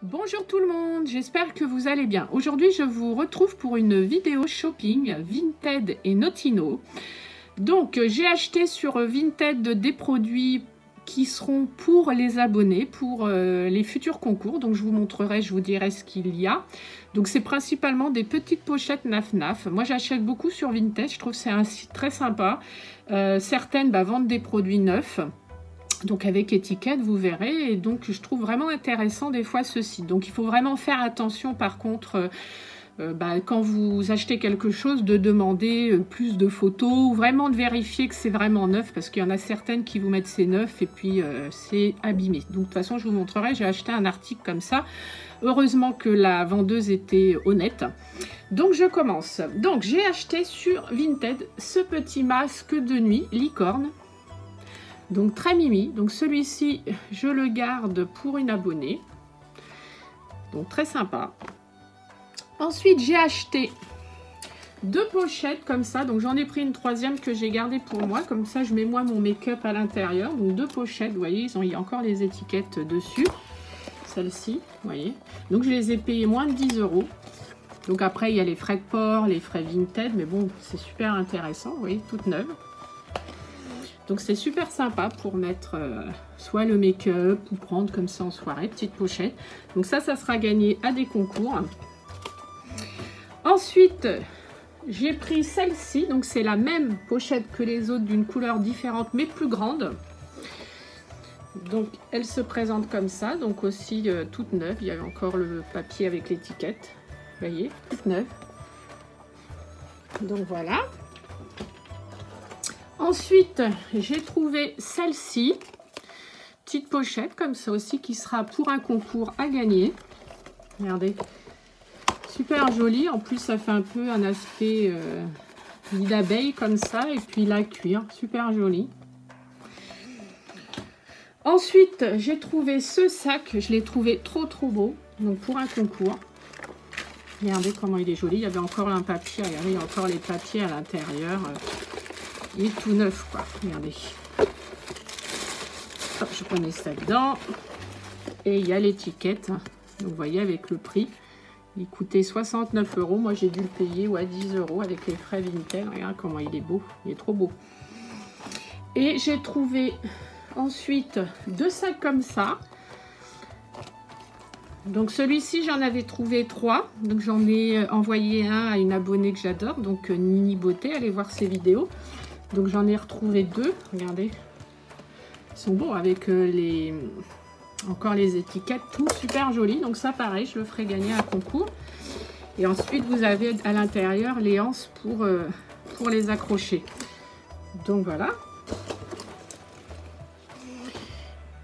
Bonjour tout le monde, j'espère que vous allez bien. Aujourd'hui, je vous retrouve pour une vidéo shopping Vinted et Notino. Donc, j'ai acheté sur Vinted des produits qui seront pour les abonnés, pour les futurs concours. Donc, je vous montrerai, je vous dirai ce qu'il y a. Donc, c'est principalement des petites pochettes naf-naf. Moi, j'achète beaucoup sur Vinted, je trouve que c'est un site très sympa. Certaines vendent des produits neufs. Donc avec étiquette, vous verrez, et donc je trouve vraiment intéressant des fois ce site. Donc il faut vraiment faire attention par contre, quand vous achetez quelque chose, de demander plus de photos, vraiment de vérifier que c'est vraiment neuf, parce qu'il y en a certaines qui vous mettent c'est neuf et puis c'est abîmé. Donc de toute façon je vous montrerai, j'ai acheté un article comme ça. Heureusement que la vendeuse était honnête. Donc je commence. Donc j'ai acheté sur Vinted ce petit masque de nuit licorne. Donc très mimi, donc celui-ci je le garde pour une abonnée, donc très sympa. Ensuite j'ai acheté deux pochettes comme ça, donc j'en ai pris une troisième que j'ai gardée pour moi, comme ça je mets moi mon make-up à l'intérieur. Donc deux pochettes, vous voyez, il y a encore les étiquettes dessus, celle-ci, vous voyez. Donc je les ai payées moins de 10 €. Donc après il y a les frais de port, les frais Vinted, mais bon c'est super intéressant, vous voyez, toute neuve. Donc c'est super sympa pour mettre soit le make-up ou prendre comme ça en soirée, petite pochette. Donc ça sera gagné à des concours. Ensuite, j'ai pris celle-ci. Donc c'est la même pochette que les autres d'une couleur différente mais plus grande. Donc elle se présente comme ça. Donc aussi toute neuve. Il y avait encore le papier avec l'étiquette. Vous voyez, toute neuve. Donc voilà. Ensuite, j'ai trouvé celle-ci, petite pochette comme ça aussi, qui sera pour un concours à gagner. Regardez, super jolie. En plus, ça fait un peu un aspect nid d'abeille comme ça. Et puis la cuir, super jolie. Ensuite, j'ai trouvé ce sac. Je l'ai trouvé trop beau. Donc pour un concours. Regardez comment il est joli. Il y avait encore un papier. Regardez, il y a encore les papiers à l'intérieur. Il est tout neuf, quoi. Regardez. Hop, je remets ça dedans. Et il y a l'étiquette. Donc, vous voyez, avec le prix. Il coûtait 69 €. Moi, j'ai dû le payer à 10 € avec les frais Vinted. Regarde comment il est beau. Il est trop beau. Et j'ai trouvé ensuite deux sacs comme ça. Donc, celui-ci, j'en avais trouvé 3. Donc, j'en ai envoyé un à une abonnée que j'adore. Donc, Nini Beauté. Allez voir ses vidéos. Donc j'en ai retrouvé 2, regardez, ils sont beaux avec encore les étiquettes, tout super joli. Donc ça pareil, je le ferai gagner à un concours. Et ensuite vous avez à l'intérieur les anses pour les accrocher. Donc voilà.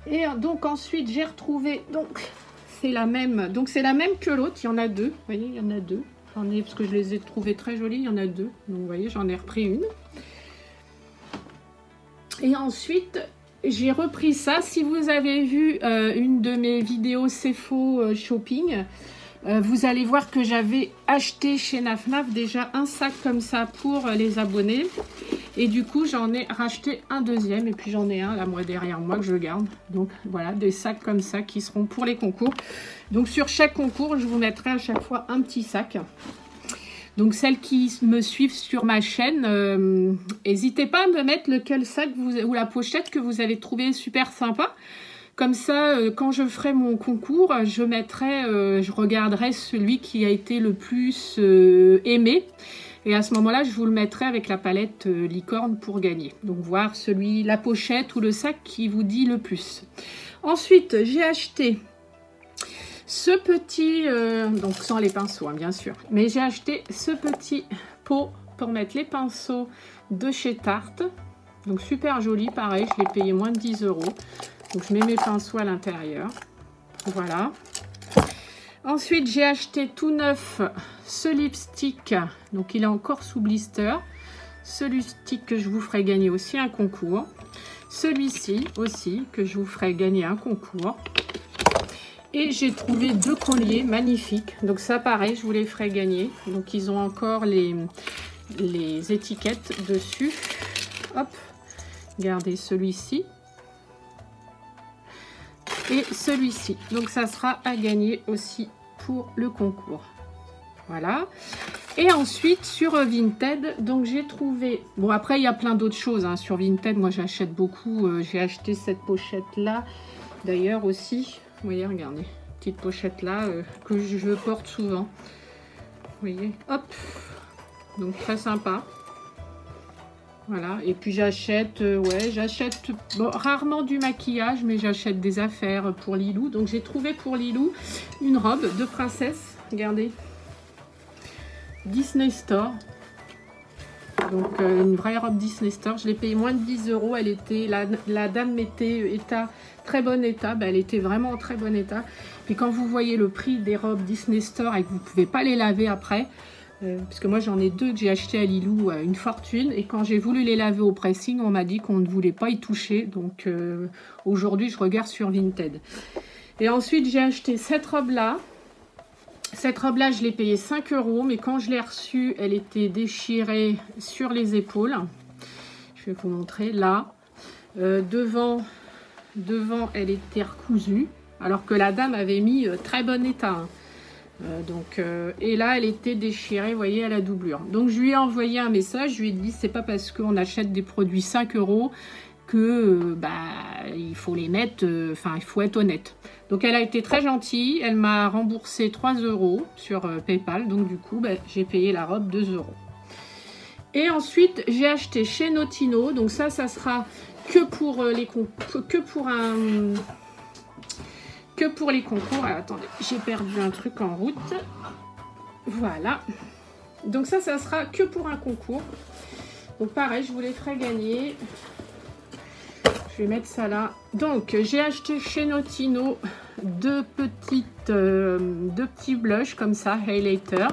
Et donc ensuite j'ai retrouvé, donc c'est la même, que l'autre, il y en a 2, vous voyez, il y en a 2. J'en ai, parce que je les ai trouvées très jolies, il y en a 2. Donc vous voyez, j'en ai repris une. Et ensuite, j'ai repris ça. Si vous avez vu une de mes vidéos C'est faux shopping, vous allez voir que j'avais acheté chez Naf-Naf déjà un sac comme ça pour les abonnés. Et du coup, j'en ai racheté un deuxième. Et puis, j'en ai un là, moi, derrière moi, que je garde. Donc, voilà, des sacs comme ça qui seront pour les concours. Donc, sur chaque concours, je vous mettrai à chaque fois un petit sac. Donc, celles qui me suivent sur ma chaîne, n'hésitez pas à me mettre lequel sac ou la pochette que vous avez trouvé super sympa. Comme ça, quand je ferai mon concours, je regarderai celui qui a été le plus aimé. Et à ce moment-là, je vous le mettrai avec la palette licorne pour gagner. Donc, voir la pochette ou le sac qui vous dit le plus. Ensuite, j'ai acheté ce petit, donc sans les pinceaux, hein, bien sûr, mais j'ai acheté ce petit pot pour mettre les pinceaux de chez Tarte. Donc super joli, pareil, je l'ai payé moins de 10 €. Donc je mets mes pinceaux à l'intérieur. Voilà. Ensuite, j'ai acheté tout neuf ce lipstick. Donc il est encore sous blister. Ce lipstick que je vous ferai gagner aussi un concours. Celui-ci aussi que je vous ferai gagner un concours. Et j'ai trouvé 2 colliers magnifiques. Donc ça, pareil, je vous les ferai gagner. Donc ils ont encore les étiquettes dessus. Hop, regardez celui-ci. et celui-ci. Donc ça sera à gagner aussi pour le concours. Voilà. Et ensuite sur Vinted, donc j'ai trouvé... Bon après il y a plein d'autres choses hein, sur Vinted. Moi j'achète beaucoup. J'ai acheté cette pochette là. D'ailleurs aussi. Vous voyez, regardez. Petite pochette là que je porte souvent. Vous voyez. Hop. Donc très sympa. Voilà, et puis j'achète, bon, rarement du maquillage, mais j'achète des affaires pour Lilou. Donc j'ai trouvé pour Lilou une robe de princesse, regardez, Disney Store. Donc une vraie robe Disney Store, je l'ai payée moins de 10 €. Elle était, la dame était état, très bon état, elle était vraiment en très bon état. Puis quand vous voyez le prix des robes Disney Store et que vous ne pouvez pas les laver après, parce que moi j'en ai deux que j'ai acheté à Lilou une fortune, et quand j'ai voulu les laver au pressing on m'a dit qu'on ne voulait pas y toucher, donc aujourd'hui je regarde sur Vinted. Et ensuite j'ai acheté cette robe là je l'ai payée 5 €, mais quand je l'ai reçue elle était déchirée sur les épaules. Je vais vous montrer là, devant elle était recousue alors que la dame avait mis très bon état hein. Et là elle était déchirée, vous voyez, à la doublure. Donc je lui ai envoyé un message, je lui ai dit c'est pas parce qu'on achète des produits 5 € que il faut les mettre, enfin il faut être honnête. Donc elle a été très gentille, elle m'a remboursé 3 € sur PayPal, donc du coup j'ai payé la robe 2 €. Et ensuite j'ai acheté chez Notino, donc ça sera que pour les concours. Alors, attendez, j'ai perdu un truc en route. Voilà. Donc ça sera que pour un concours. Donc pareil, je vous les ferai gagner. Je vais mettre ça là. Donc j'ai acheté chez Notino deux petits blushs comme ça, highlighter.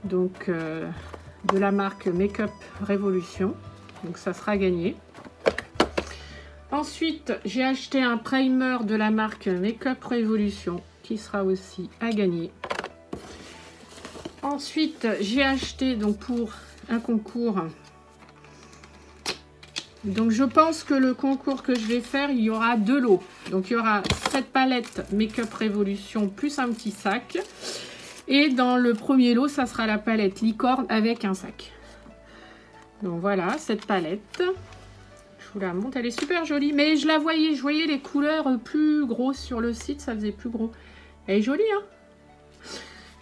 Donc de la marque Make-up Révolution. Donc ça sera gagné. Ensuite, j'ai acheté un primer de la marque Make-up Révolution qui sera aussi à gagner. Ensuite, j'ai acheté donc pour un concours. Donc, je pense que le concours que je vais faire, il y aura 2 lots. Donc, il y aura cette palette Make-up Révolution plus un petit sac. Et dans le premier lot, ça sera la palette licorne avec un sac. Donc, voilà, cette palette. Je vous la montre, elle est super jolie, mais je voyais les couleurs plus grosses sur le site, ça faisait plus gros. Elle est jolie, hein.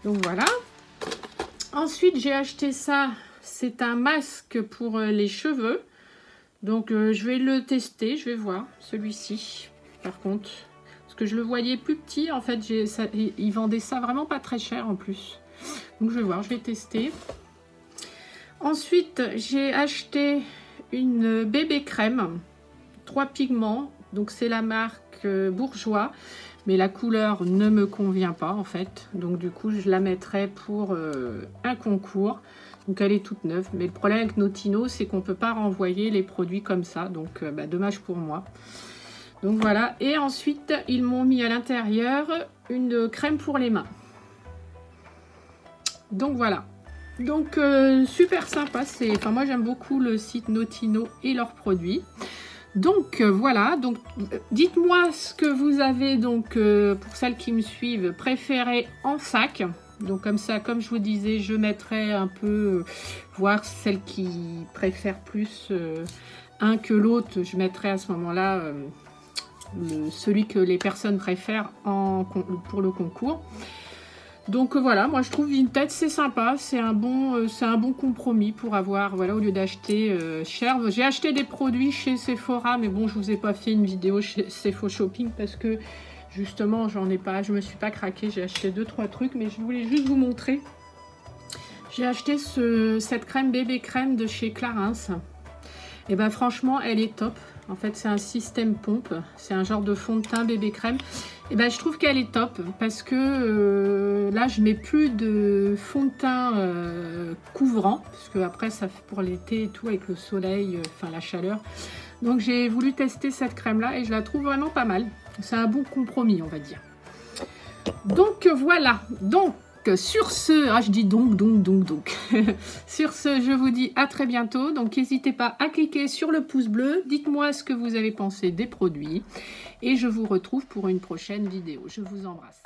Donc voilà. Ensuite, j'ai acheté ça, c'est un masque pour les cheveux. Donc je vais le tester, je vais voir celui-ci. Par contre, parce que je le voyais plus petit, en fait, ils vendaient ça vraiment pas très cher en plus. Donc je vais voir, je vais tester. Ensuite, j'ai acheté une bébé crème, 3 pigments, donc c'est la marque Bourjois, mais la couleur ne me convient pas en fait, donc du coup je la mettrai pour un concours. Donc elle est toute neuve, mais le problème avec Notino c'est qu'on peut pas renvoyer les produits comme ça, donc dommage pour moi. Donc voilà, et ensuite ils m'ont mis à l'intérieur une crème pour les mains. Donc voilà. Donc super sympa, enfin moi j'aime beaucoup le site Notino et leurs produits. Donc voilà, donc dites-moi ce que vous avez, donc pour celles qui me suivent, préféré en sac. Donc comme ça, comme je vous disais, je mettrai un peu, voir celles qui préfèrent plus un que l'autre, je mettrai à ce moment-là celui que les personnes préfèrent pour le concours. Donc voilà, moi je trouve Vinted c'est sympa, c'est un bon compromis pour avoir, voilà, au lieu d'acheter cher. J'ai acheté des produits chez Sephora, mais bon, je vous ai pas fait une vidéo chez Sephora Shopping parce que justement je me suis pas craquée, j'ai acheté 2-3 trucs, mais je voulais juste vous montrer. J'ai acheté cette crème bébé crème de chez Clarins. Et ben franchement elle est top. En fait c'est un système pompe, c'est un genre de fond de teint bébé crème. Et ben je trouve qu'elle est top parce que là je mets plus de fond de teint couvrant, parce que après ça fait pour l'été et tout avec le soleil, enfin la chaleur. Donc j'ai voulu tester cette crème là et je la trouve vraiment pas mal. C'est un bon compromis on va dire. Donc voilà, donc sur ce, je dis donc. Sur ce, je vous dis à très bientôt. Donc, n'hésitez pas à cliquer sur le pouce bleu. Dites-moi ce que vous avez pensé des produits. Et je vous retrouve pour une prochaine vidéo. Je vous embrasse.